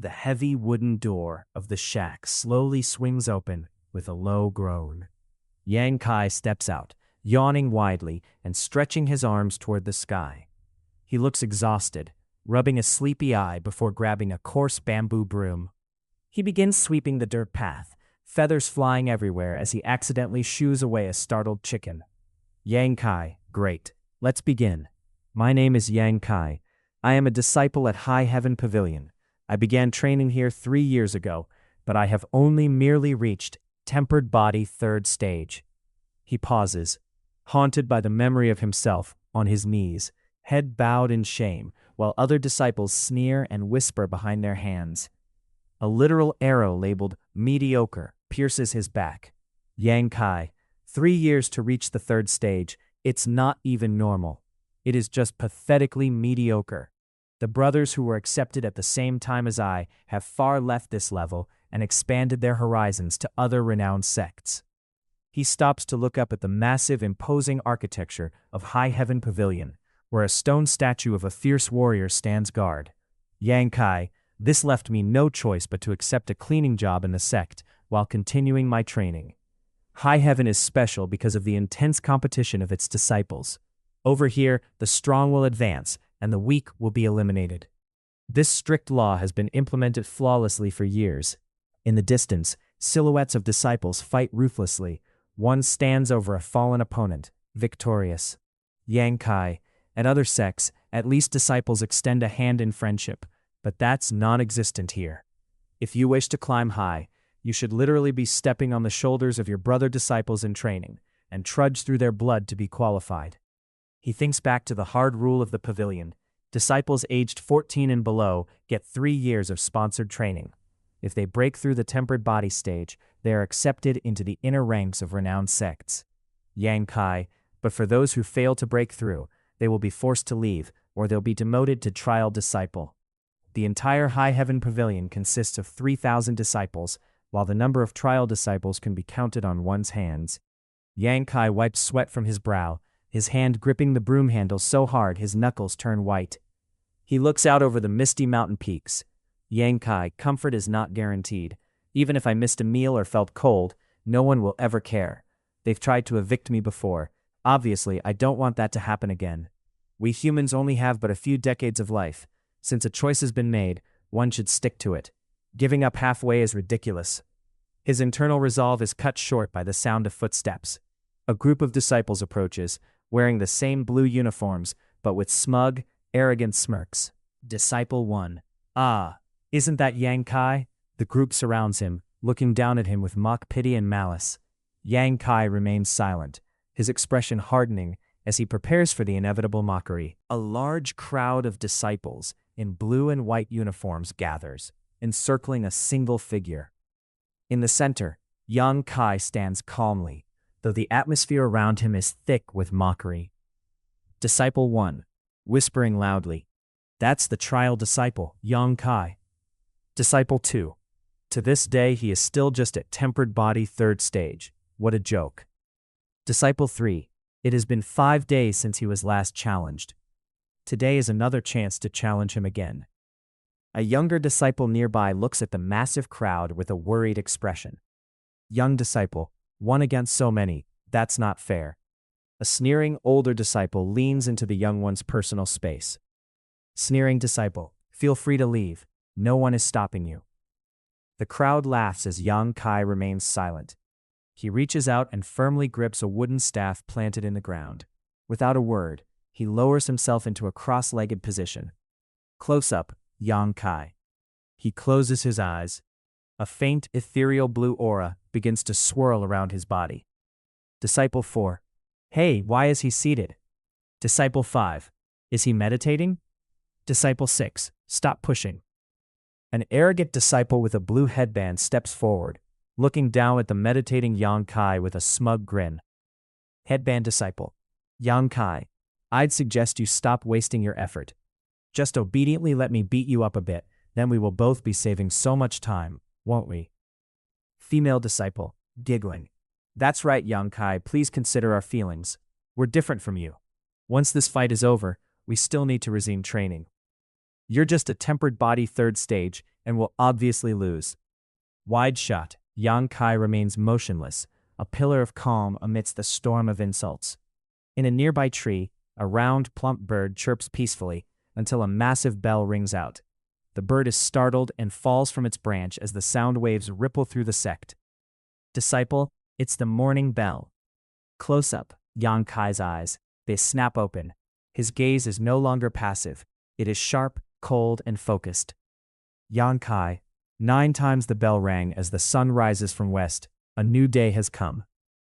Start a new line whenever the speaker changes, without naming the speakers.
The heavy wooden door of the shack slowly swings open with a low groan. Yang Kai steps out, yawning widely and stretching his arms toward the sky. He looks exhausted, rubbing a sleepy eye before grabbing a coarse bamboo broom. He begins sweeping the dirt path, feathers flying everywhere as he accidentally shoos away a startled chicken. Yang Kai, great. Let's begin. My name is Yang Kai. I am a disciple at High Heaven Pavilion. I began training here 3 years ago, but I have only merely reached tempered body 3rd stage. He pauses, haunted by the memory of himself, on his knees, head bowed in shame, while other disciples sneer and whisper behind their hands. A literal arrow labeled mediocre pierces his back. Yang Kai, 3 years to reach the 3rd stage. It's not even normal. It is just pathetically mediocre. The brothers who were accepted at the same time as I have far left this level and expanded their horizons to other renowned sects. He stops to look up at the massive, imposing architecture of High Heaven Pavilion, where a stone statue of a fierce warrior stands guard. Yang Kai, this left me no choice but to accept a cleaning job in the sect while continuing my training. High Heaven is special because of the intense competition of its disciples. Over here, the strong will advance, and the weak will be eliminated. This strict law has been implemented flawlessly for years. In the distance, silhouettes of disciples fight ruthlessly. One stands over a fallen opponent, victorious. Yang Kai, at other sects, at least disciples extend a hand in friendship, but that's non-existent here. If you wish to climb high, you should literally be stepping on the shoulders of your brother disciples in training, and trudge through their blood to be qualified. He thinks back to the hard rule of the pavilion. Disciples aged 14 and below get 3 years of sponsored training. If they break through the tempered body stage, they are accepted into the inner ranks of renowned sects. Yang Kai, but for those who fail to break through, they will be forced to leave, or they'll be demoted to trial disciple. The entire High Heaven Pavilion consists of 3,000 disciples, while the number of trial disciples can be counted on one's hands. Yang Kai wipes sweat from his brow, his hand gripping the broom handle so hard his knuckles turn white. He looks out over the misty mountain peaks. Yang Kai, comfort is not guaranteed. Even if I missed a meal or felt cold, no one will ever care. They've tried to evict me before. Obviously, I don't want that to happen again. We humans only have but a few decades of life. Since a choice has been made, one should stick to it. Giving up halfway is ridiculous. His internal resolve is cut short by the sound of footsteps. A group of disciples approaches, wearing the same blue uniforms, but with smug, arrogant smirks. Disciple 1. Ah, isn't that Yang Kai? The group surrounds him, looking down at him with mock pity and malice. Yang Kai remains silent, his expression hardening as he prepares for the inevitable mockery. A large crowd of disciples in blue and white uniforms gathers, encircling a single figure. In the center, Yang Kai stands calmly, though the atmosphere around him is thick with mockery. Disciple 1, whispering loudly, "That's the trial disciple, Yang Kai." Disciple 2, to this day he is still just at tempered body 3rd stage. What a joke. Disciple 3, it has been 5 days since he was last challenged. Today is another chance to challenge him again. A younger disciple nearby looks at the massive crowd with a worried expression. Young disciple, 1 against so many, that's not fair. A sneering older disciple leans into the young one's personal space. Sneering disciple, feel free to leave. No one is stopping you. The crowd laughs as Yang Kai remains silent. He reaches out and firmly grips a wooden staff planted in the ground. Without a word, he lowers himself into a cross-legged position. Close up, Yang Kai. He closes his eyes. A faint, ethereal blue aura begins to swirl around his body. Disciple 4. Hey, why is he seated? Disciple 5. Is he meditating? Disciple 6. Stop pushing. An arrogant disciple with a blue headband steps forward, looking down at the meditating Yang Kai with a smug grin. Headband disciple. Yang Kai, I'd suggest you stop wasting your effort. Just obediently let me beat you up a bit, then we will both be saving so much time, won't we? Female disciple, giggling. That's right, Yang Kai, please consider our feelings. We're different from you. Once this fight is over, we still need to resume training. You're just a tempered body third stage and will obviously lose. Wide shot, Yang Kai remains motionless, a pillar of calm amidst the storm of insults. In a nearby tree, a round, plump bird chirps peacefully until a massive bell rings out. The bird is startled and falls from its branch as the sound waves ripple through the sect. Disciple, it's the morning bell. Close up, Yang Kai's eyes. They snap open. His gaze is no longer passive. It is sharp, cold, and focused. Yang Kai, 9 times the bell rang as the sun rises from west. A new day has come.